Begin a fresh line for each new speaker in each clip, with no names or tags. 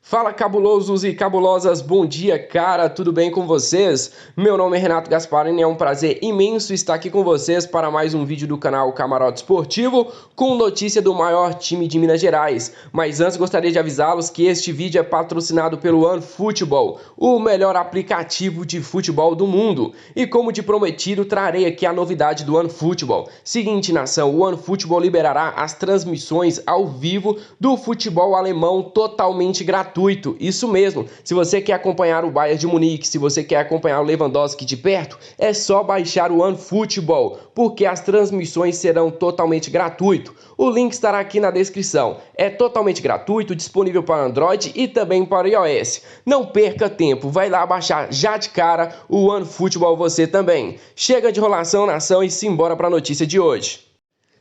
Fala, cabulosos e cabulosas, bom dia, cara, tudo bem com vocês? Meu nome é Renato Gasparini e é um prazer imenso estar aqui com vocês para mais um vídeo do canal Camarote Esportivo com notícia do maior time de Minas Gerais. Mas antes gostaria de avisá-los que este vídeo é patrocinado pelo OneFootball, o melhor aplicativo de futebol do mundo. E como de prometido, trarei aqui a novidade do OneFootball. Seguinte, nação, o OneFootball liberará as transmissões ao vivo do futebol alemão totalmente gratuito. Isso mesmo, se você quer acompanhar o Bayern de Munique, se você quer acompanhar o Lewandowski de perto, é só baixar o OneFootball, porque as transmissões serão totalmente gratuitas. O link estará aqui na descrição. É totalmente gratuito, disponível para Android e também para iOS. Não perca tempo, vai lá baixar já de cara o OneFootball você também. Chega de enrolação, nação, e simbora para a notícia de hoje.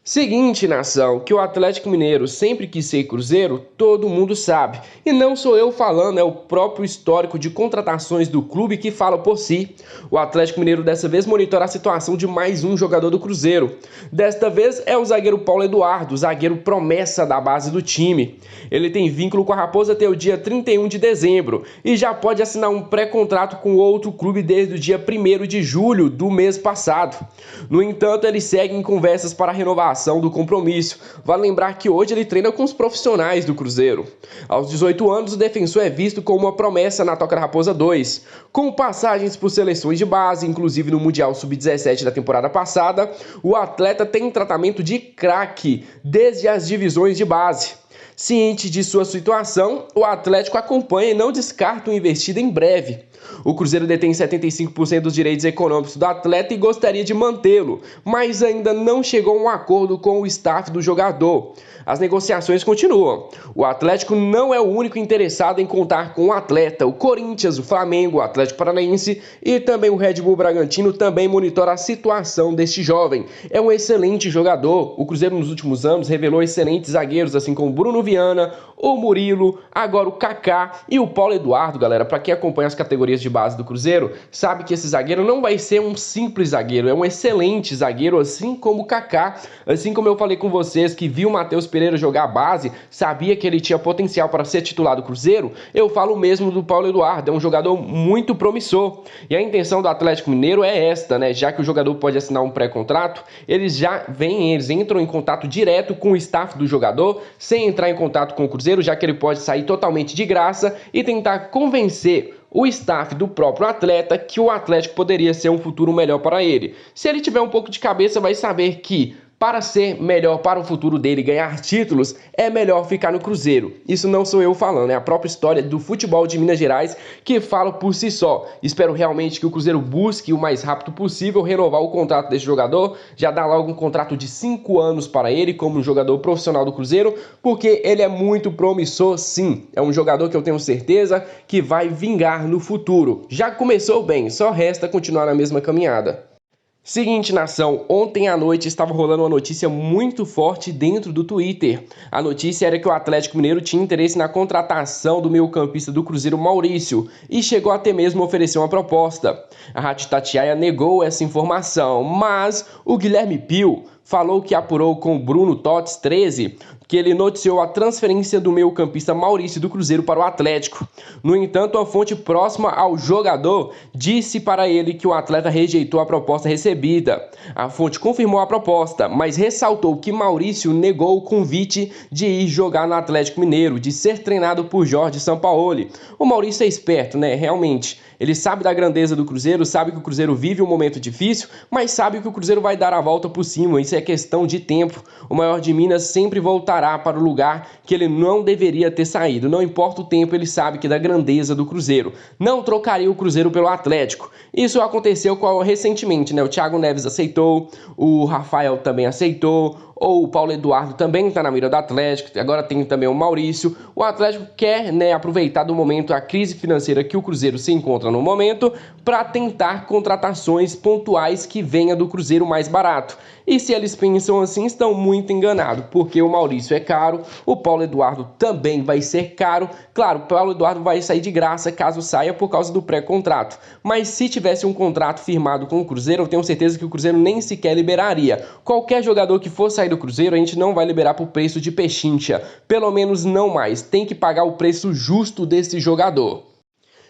Seguinte, nação, que o Atlético Mineiro sempre quis ser Cruzeiro, todo mundo sabe. E não sou eu falando, é o próprio histórico de contratações do clube que fala por si. O Atlético Mineiro dessa vez monitora a situação de mais um jogador do Cruzeiro. Desta vez é o zagueiro Paulo Eduardo, zagueiro promessa da base do time. Ele tem vínculo com a Raposa até o dia 31 de dezembro e já pode assinar um pré-contrato com outro clube desde o dia 1º de julho do mês passado. No entanto, ele segue em conversas para renovar do compromisso. Vale lembrar que hoje ele treina com os profissionais do Cruzeiro. Aos 18 anos, o defensor é visto como uma promessa na Toca da Raposa 2. Com passagens por seleções de base, inclusive no Mundial Sub-17 da temporada passada, o atleta tem tratamento de craque desde as divisões de base. Ciente de sua situação, o Atlético acompanha e não descarta uma investida em breve. O Cruzeiro detém 75% dos direitos econômicos do atleta e gostaria de mantê-lo, mas ainda não chegou a um acordo com o staff do jogador. As negociações continuam. O Atlético não é o único interessado em contar com o atleta. O Corinthians, o Flamengo, o Atlético Paranaense e também o Red Bull Bragantino também monitoram a situação deste jovem. É um excelente jogador. O Cruzeiro nos últimos anos revelou excelentes zagueiros, assim como o Bruno Viana, o Murilo, agora o Kaká e o Paulo Eduardo, galera. Para quem acompanha as categorias de base do Cruzeiro, sabe que esse zagueiro não vai ser um simples zagueiro, é um excelente zagueiro, assim como o Kaká. Assim como eu falei com vocês que viu o Matheus Pereira jogar a base, sabia que ele tinha potencial para ser titular do Cruzeiro, eu falo mesmo do Paulo Eduardo, é um jogador muito promissor. E a intenção do Atlético Mineiro é esta, né? Já que o jogador pode assinar um pré-contrato, eles entram em contato direto com o staff do jogador, sem entrar em contato com o Cruzeiro, já que ele pode sair totalmente de graça e tentar convencer o staff do próprio atleta que o Atlético poderia ser um futuro melhor para ele. Se ele tiver um pouco de cabeça, vai saber que para ser melhor para o futuro dele ganhar títulos, é melhor ficar no Cruzeiro. Isso não sou eu falando, é a própria história do futebol de Minas Gerais que fala por si só. Espero realmente que o Cruzeiro busque o mais rápido possível renovar o contrato desse jogador, já dá logo um contrato de 5 anos para ele como um jogador profissional do Cruzeiro, porque ele é muito promissor sim. É um jogador que eu tenho certeza que vai vingar no futuro. Já começou bem, só resta continuar na mesma caminhada. Seguinte, nação, ontem à noite estava rolando uma notícia muito forte dentro do Twitter. A notícia era que o Atlético Mineiro tinha interesse na contratação do meio-campista do Cruzeiro, Maurício, e chegou até mesmo a oferecer uma proposta. A Rádio Itatiaia negou essa informação, mas o Guilherme Pio falou que apurou com o Bruno Tots 13 que ele noticiou a transferência do meio-campista Maurício do Cruzeiro para o Atlético. No entanto, uma fonte próxima ao jogador disse para ele que o atleta rejeitou a proposta recebida. A fonte confirmou a proposta, mas ressaltou que Maurício negou o convite de ir jogar no Atlético Mineiro, de ser treinado por Jorge Sampaoli. O Maurício é esperto, né? Realmente. Ele sabe da grandeza do Cruzeiro, sabe que o Cruzeiro vive um momento difícil, mas sabe que o Cruzeiro vai dar a volta por cima. Isso é questão de tempo. O maior de Minas sempre voltará para o lugar que ele não deveria ter saído. Não importa o tempo, ele sabe que da grandeza do Cruzeiro. Não trocaria o Cruzeiro pelo Atlético. Isso aconteceu recentemente, né? O Thiago Neves aceitou, o Rafael também aceitou, ou o Paulo Eduardo também está na mira do Atlético, agora tem também o Maurício. O Atlético quer, né, aproveitar do momento, a crise financeira que o Cruzeiro se encontra no momento, para tentar contratações pontuais que venha do Cruzeiro mais barato. E se ele eles pensam assim, estão muito enganados, porque o Maurício é caro, o Paulo Eduardo também vai ser caro. Claro, o Paulo Eduardo vai sair de graça caso saia por causa do pré-contrato, mas se tivesse um contrato firmado com o Cruzeiro, eu tenho certeza que o Cruzeiro nem sequer liberaria. Qualquer jogador que for sair do Cruzeiro, a gente não vai liberar por preço de pechincha, pelo menos não mais, tem que pagar o preço justo desse jogador.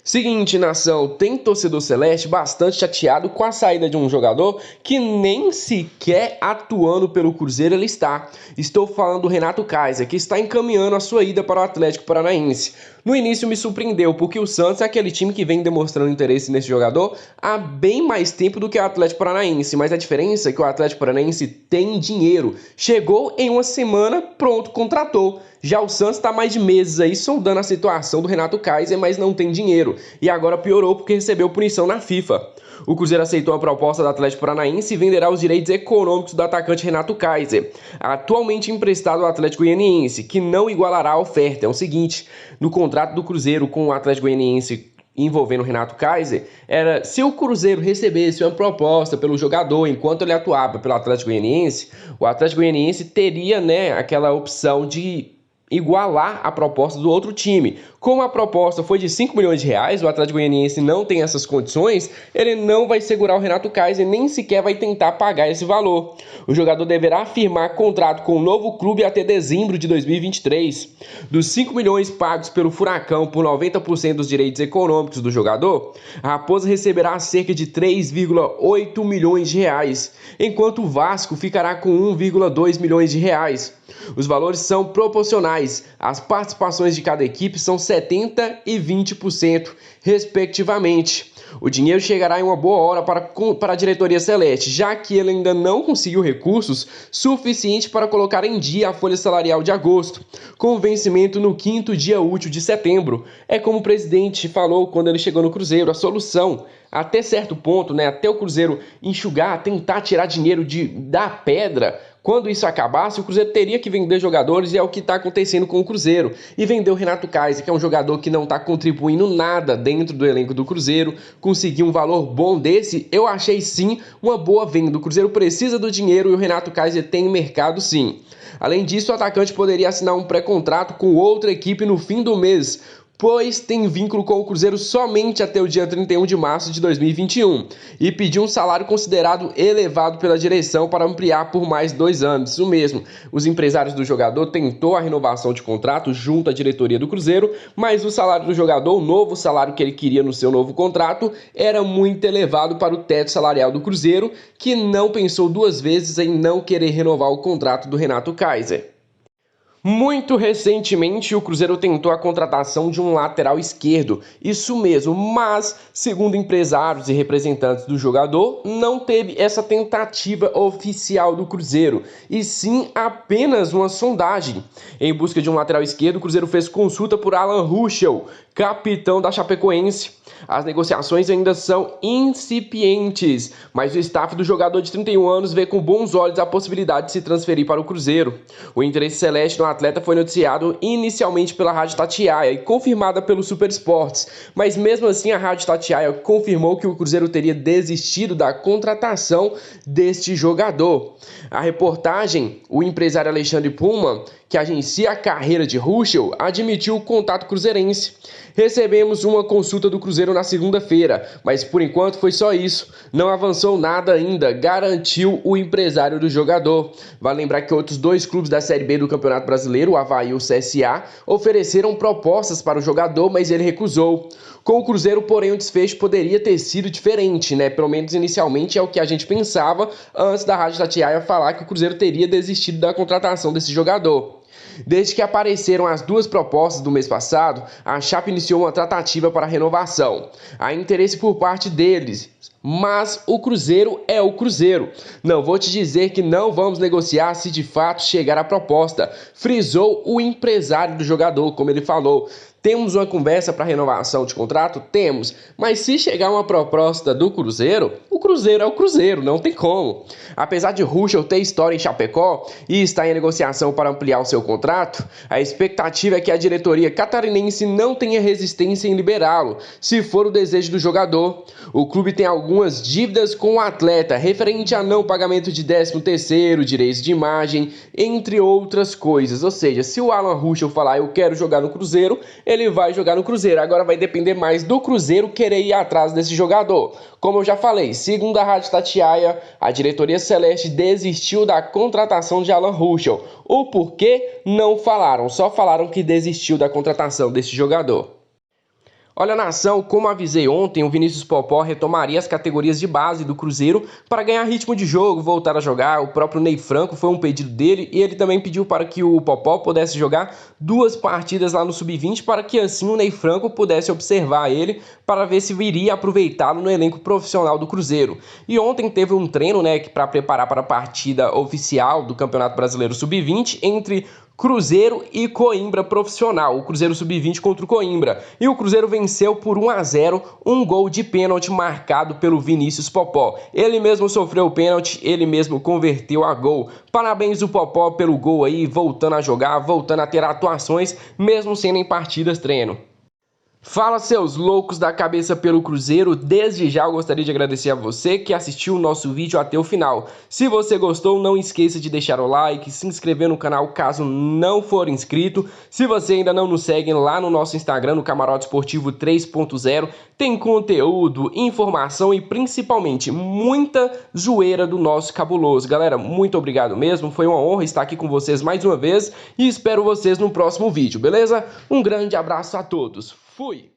Seguinte, nação, tem torcedor celeste bastante chateado com a saída de um jogador que nem sequer atuando pelo Cruzeiro ele está. Estou falando do Renato Kaiser, que está encaminhando a sua ida para o Atlético Paranaense. No início me surpreendeu, porque o Santos é aquele time que vem demonstrando interesse nesse jogador há bem mais tempo do que o Atlético Paranaense, mas a diferença é que o Atlético Paranaense tem dinheiro. Chegou em uma semana, pronto, contratou. Já o Santos está mais de meses aí sondando a situação do Renato Kaiser, mas não tem dinheiro. E agora piorou porque recebeu punição na FIFA. O Cruzeiro aceitou a proposta do Atlético Paranaense e venderá os direitos econômicos do atacante Renato Kaiser, atualmente emprestado ao Atlético Goianiense, que não igualará a oferta. É o seguinte, no contrato do Cruzeiro com o Atlético Goianiense envolvendo o Renato Kaiser, era se o Cruzeiro recebesse uma proposta pelo jogador enquanto ele atuava pelo Atlético Goianiense, o Atlético Goianiense teria, aquela opção de igualar a proposta do outro time. Como a proposta foi de 5 milhões de reais, o Atlético Goianiense não tem essas condições, ele não vai segurar o Renato Kaiser, nem sequer vai tentar pagar esse valor. O jogador deverá firmar contrato com o novo clube até dezembro de 2023. Dos 5 milhões pagos pelo Furacão por 90% dos direitos econômicos do jogador, a Raposa receberá cerca de 3,8 milhões de reais, enquanto o Vasco ficará com 1,2 milhões de reais. Os valores são proporcionais, as participações de cada equipe são 70% e 20%, respectivamente. O dinheiro chegará em uma boa hora para a diretoria celeste, já que ele ainda não conseguiu recursos suficientes para colocar em dia a folha salarial de agosto, com vencimento no 5º dia útil de setembro. É como o presidente falou quando ele chegou no Cruzeiro, a solução, até certo ponto, até o Cruzeiro enxugar, tentar tirar dinheiro da pedra. Quando isso acabasse, o Cruzeiro teria que vender jogadores e é o que está acontecendo com o Cruzeiro. E vender o Renato Kaiser, que é um jogador que não está contribuindo nada dentro do elenco do Cruzeiro, conseguir um valor bom desse, eu achei sim uma boa venda. O Cruzeiro precisa do dinheiro e o Renato Kaiser tem mercado sim. Além disso, o atacante poderia assinar um pré-contrato com outra equipe no fim do mês, pois tem vínculo com o Cruzeiro somente até o dia 31 de março de 2021 e pediu um salário considerado elevado pela direção para ampliar por mais 2 anos. Isso mesmo, os empresários do jogador tentou a renovação de contrato junto à diretoria do Cruzeiro, mas o salário do jogador, o novo salário que ele queria no seu novo contrato, era muito elevado para o teto salarial do Cruzeiro, que não pensou 2 vezes em não querer renovar o contrato do Renato Kaiser. Muito recentemente, o Cruzeiro tentou a contratação de um lateral esquerdo, isso mesmo, mas, segundo empresários e representantes do jogador, não teve essa tentativa oficial do Cruzeiro, e sim apenas uma sondagem. Em busca de um lateral esquerdo, o Cruzeiro fez consulta por Alan Ruschel, capitão da Chapecoense. As negociações ainda são incipientes, mas o staff do jogador de 31 anos vê com bons olhos a possibilidade de se transferir para o Cruzeiro. O interesse celeste no atleta foi noticiado inicialmente pela Rádio Itatiaia e confirmada pelo Super Esportes, mas mesmo assim a Rádio Itatiaia confirmou que o Cruzeiro teria desistido da contratação deste jogador. A reportagem, o empresário Alexandre Puma, que agencia a carreira de Ruschel, admitiu o contato cruzeirense. Recebemos uma consulta do Cruzeiro na segunda-feira, mas por enquanto foi só isso. Não avançou nada ainda, garantiu o empresário do jogador. Vale lembrar que outros 2 clubes da Série B do Campeonato Brasileiro, o Avaí e o CSA, ofereceram propostas para o jogador, mas ele recusou. Com o Cruzeiro, porém, o desfecho poderia ter sido diferente, Pelo menos inicialmente é o que a gente pensava antes da Rádio Itatiaia falar que o Cruzeiro teria desistido da contratação desse jogador. Desde que apareceram as 2 propostas do mês passado, a Chape iniciou uma tratativa para a renovação. Há interesse por parte deles, mas o Cruzeiro é o Cruzeiro. Não vou te dizer que não vamos negociar se de fato chegar a proposta, frisou o empresário do jogador, como ele falou. Temos uma conversa para renovação de contrato? Temos. Mas se chegar uma proposta do Cruzeiro, o Cruzeiro é o Cruzeiro, não tem como. Apesar de Ruschel ter história em Chapecó e estar em negociação para ampliar o seu contrato, a expectativa é que a diretoria catarinense não tenha resistência em liberá-lo, se for o desejo do jogador. O clube tem algumas dívidas com o atleta, referente a não pagamento de 13º, direitos de imagem, entre outras coisas. Ou seja, se o Alan Ruschel falar eu quero jogar no Cruzeiro, ele vai jogar no Cruzeiro. Agora vai depender mais do Cruzeiro querer ir atrás desse jogador. Como eu já falei, segundo a Rádio Tatiaia, a diretoria celeste desistiu da contratação de Alan Ruschel. O porquê não falaram, só falaram que desistiu da contratação desse jogador. Olha, nação, como avisei ontem, o Vinícius Popó retomaria as categorias de base do Cruzeiro para ganhar ritmo de jogo, voltar a jogar. O próprio Ney Franco foi um pedido dele e ele também pediu para que o Popó pudesse jogar 2 partidas lá no Sub-20 para que assim o Ney Franco pudesse observar ele para ver se iria aproveitá-lo no elenco profissional do Cruzeiro. E ontem teve um treino, para preparar para a partida oficial do Campeonato Brasileiro Sub-20 entre Cruzeiro e Coimbra Profissional, o Cruzeiro Sub-20 contra o Coimbra. E o Cruzeiro venceu por 1-0, um gol de pênalti marcado pelo Vinícius Popó. Ele mesmo sofreu o pênalti, ele mesmo converteu a gol. Parabéns o Popó pelo gol aí, voltando a jogar, voltando a ter atuações, mesmo sendo em partidas treino. Fala, seus loucos da cabeça pelo Cruzeiro, desde já eu gostaria de agradecer a você que assistiu o nosso vídeo até o final. Se você gostou, não esqueça de deixar o like, se inscrever no canal caso não for inscrito. Se você ainda não nos segue lá no nosso Instagram, no Camarote Esportivo 3.0, tem conteúdo, informação e principalmente muita zoeira do nosso cabuloso. Galera, muito obrigado mesmo, foi uma honra estar aqui com vocês mais uma vez e espero vocês no próximo vídeo, beleza? Um grande abraço a todos. Fui!